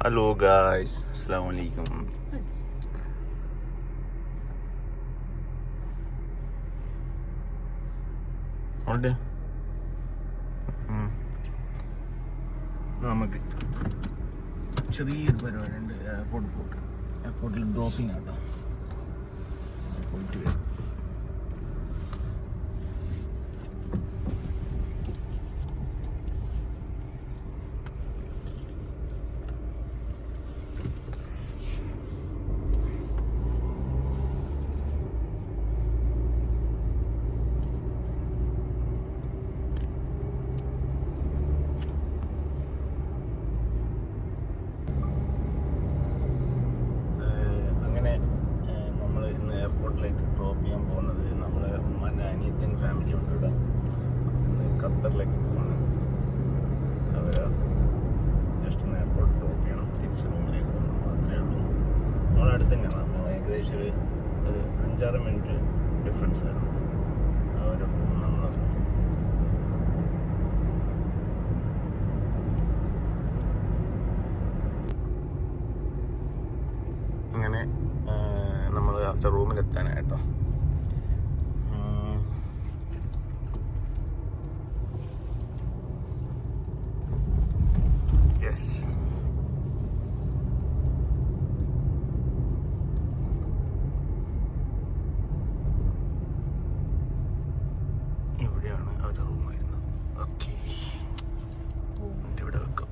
Hello guys, അസ്സലാമു അലൈക്കും. നമുക്ക് ചെറിയൊരു പരിപാടിയുണ്ട്. എയർപോർട്ടിൽ പോക്ക്, എയർപോർട്ടിൽ ഡ്രോപ്പിംഗ് ആട്ടോ. പോയിട്ട് വരും. ഡ്രോപ്പ് ചെയ്യാൻ പോകുന്നത് നമ്മളെ ഉമ്മാൻ്റെ അനിയത്തിൻ ഫാമിലി ഉണ്ട് ഇവിടെ. ഇന്ന് ഖത്തറിലേക്ക് പോവാണ്. അവരെ ജസ്റ്റ് ഒന്ന് എയർപോർട്ടിൽ ഡ്രോപ്പ് ചെയ്യണം, തിരിച്ച് റൂമിലേക്ക് പോകണം. മാത്രമേ ഉള്ളൂ. നമ്മളെ അടുത്ത് തന്നെയാണ്. നമ്മൾ ഏകദേശം ഒരു 5-6 മിനിറ്റ് ഡിഫറൻസ് ആയിരുന്നു അവരുടെ റൂം നമ്മളെ. അങ്ങനെ നമ്മൾ അവരുടെ റൂമിലെത്താനായിട്ടോ. യെസ്, ഇവിടെയാണ് അവരുടെ റൂം വരുന്നത്. ഓക്കെ, ഇവിടെ വെക്കാം.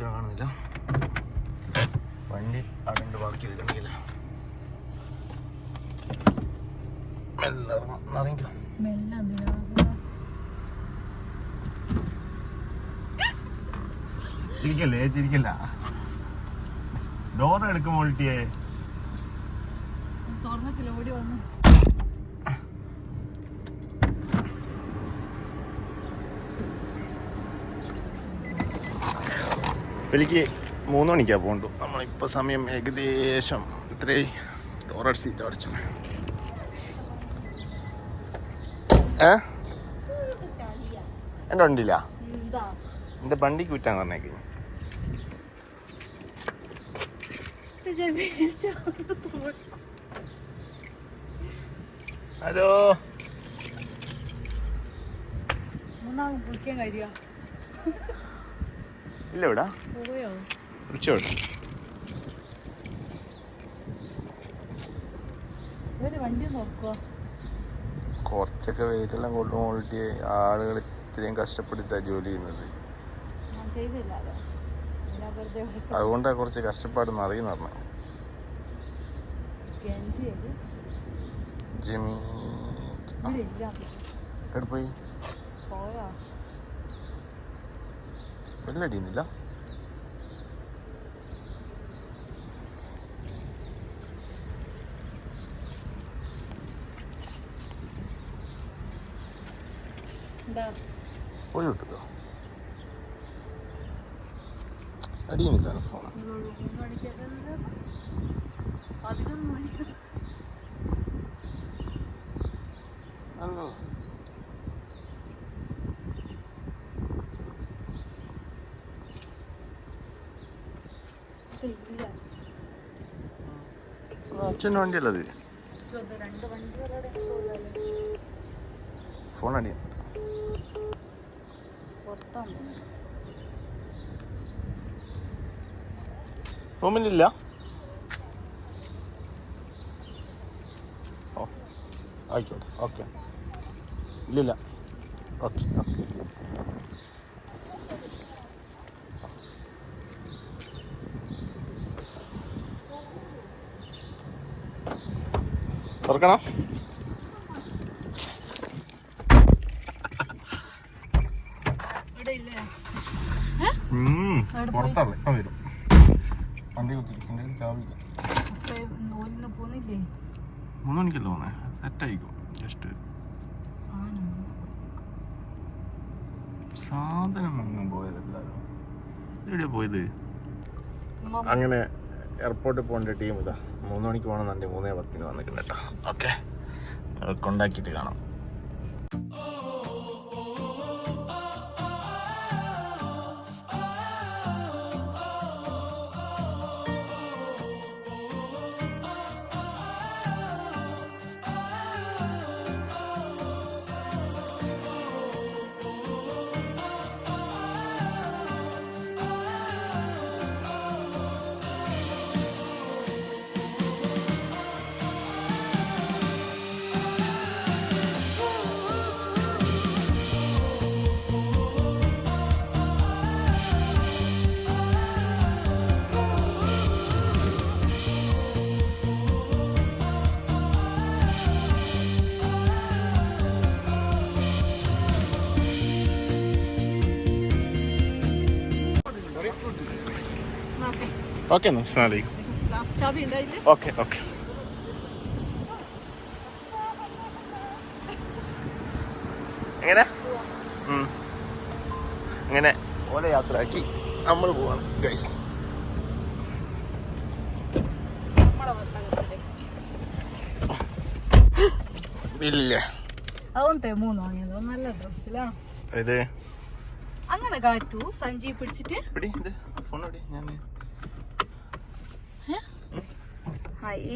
കാണുന്നില്ല, വണ്ടി അവിടെ ബാക്കി എടുക്കണമെങ്കില ഇറങ്ങിക്കോ. ചിരിക്കല്ലേ, ചിരിക്കല്ല. ഡോർ എടുക്കുമ്പോൾ ഓൾട്ടിയേ എനിക്ക് 3 മണിക്കാണ് പോകണ്ടു. നമ്മളിപ്പോൾ സമയം ഏകദേശം ഇത്രയും. ഡോറടിച്ചിട്ട് അടച്ചു. എൻ്റെ വണ്ടിയില്ല, എൻ്റെ വണ്ടിക്ക് വിറ്റാൻ പറഞ്ഞേക്ക്. ഹലോ, ഇല്ല ഇവിടെ ഉച്ചയോടെ കുറച്ചൊക്കെ വെയിറ്റെല്ലാം കൊണ്ട് മോളിറ്റി ആളുകൾ ഇത്രയും കഷ്ടപ്പെട്ടിട്ടാണ് ജോലി ചെയ്യുന്നത്. അതുകൊണ്ടാണ് കുറച്ച് കഷ്ടപ്പാടെന്ന് അറിയുന്ന പറഞ്ഞ. ജിമ്മി എവിടെ പോയി? വെല്ലടിയുന്നില്ല. പോയി വിട്ടോ, അടിയുന്നില്ല ഫോൺ. അച്ഛൻ്റെ വണ്ടിയല്ലത്. ഫോൺ അടിയ റൂമിലില്ല. ഓ ആയിക്കോട്ടെ, ഓക്കെ. ഇല്ലില്ല, ഓക്കെ ഓക്കെ. തുറക്കണം. പുറത്തല്ല, ഇപ്പം വരും. വണ്ടി കുത്തിരിക്കും, ചാവില്ല. 3 മണിക്കല്ലോ പോന്നെ. സെറ്റായിക്കോ. ജസ്റ്റ് സാധനം വാങ്ങാൻ പോയതെല്ലാവരും. എവിടെയാ പോയത്? അങ്ങനെ എയർപോർട്ടിൽ പോകേണ്ട ടീം ഇതാ. 3 മണിക്ക് പോകണമെന്നുണ്ട്. 3:10 വന്നിട്ടുണ്ട് കേട്ടോ. ഓക്കെ, കൊണ്ടാക്കിയിട്ട് കാണാം. ഓക്കെ എന്നാ അസ്സലാമു അലൈക്കും. ചാവി ഉണ്ടായില്ലേ? Okay okay. എങ്ങനെ അങ്ങനെ ഓല യാത്രയാക്കി നമ്മൾ പോവാണ് ഗൈസ്. ഇല്ല അതൊന്നേ 3 വാങ്ങിയത് നല്ല ഡ്രസ്സിലാ ഇത് അങ്ങനെ കാറ്റു സഞ്ചി പിടിച്ചിട്ട്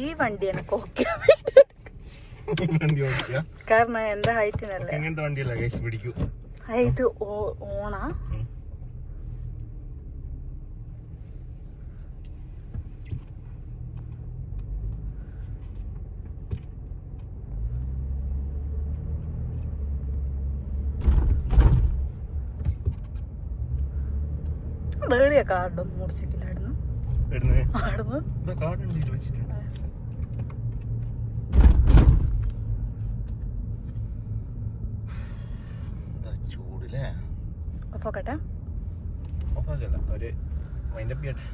ഈ വണ്ടി എനിക്ക് ഓക്കെ കാരണം എന്റെ ഹൈറ്റിനല്ലേ. എങ്ങനത്തെ വണ്ടിയല്ല ഗൈസ് പിടിക്കൂ. ഇത് ഓണാ വെളിയ കാർഡൊന്നും മുറിച്ചിട്ടില്ലായിരുന്നു. ചൂടില്ലേ ഒഫാക്കട്ടെ. ഓഫാക്കല്ല ഒരു വൈൻഡപ്പ് ചെയ്യട്ടെ.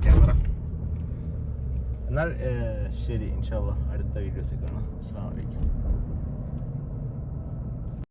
ക്യാമറ എന്നാൽ ശരി, ഇൻഷാ അല്ലാഹ് അടുത്ത വീഡിയോസിൽ കാണാം. അസ്സലാമു അലൈക്കും.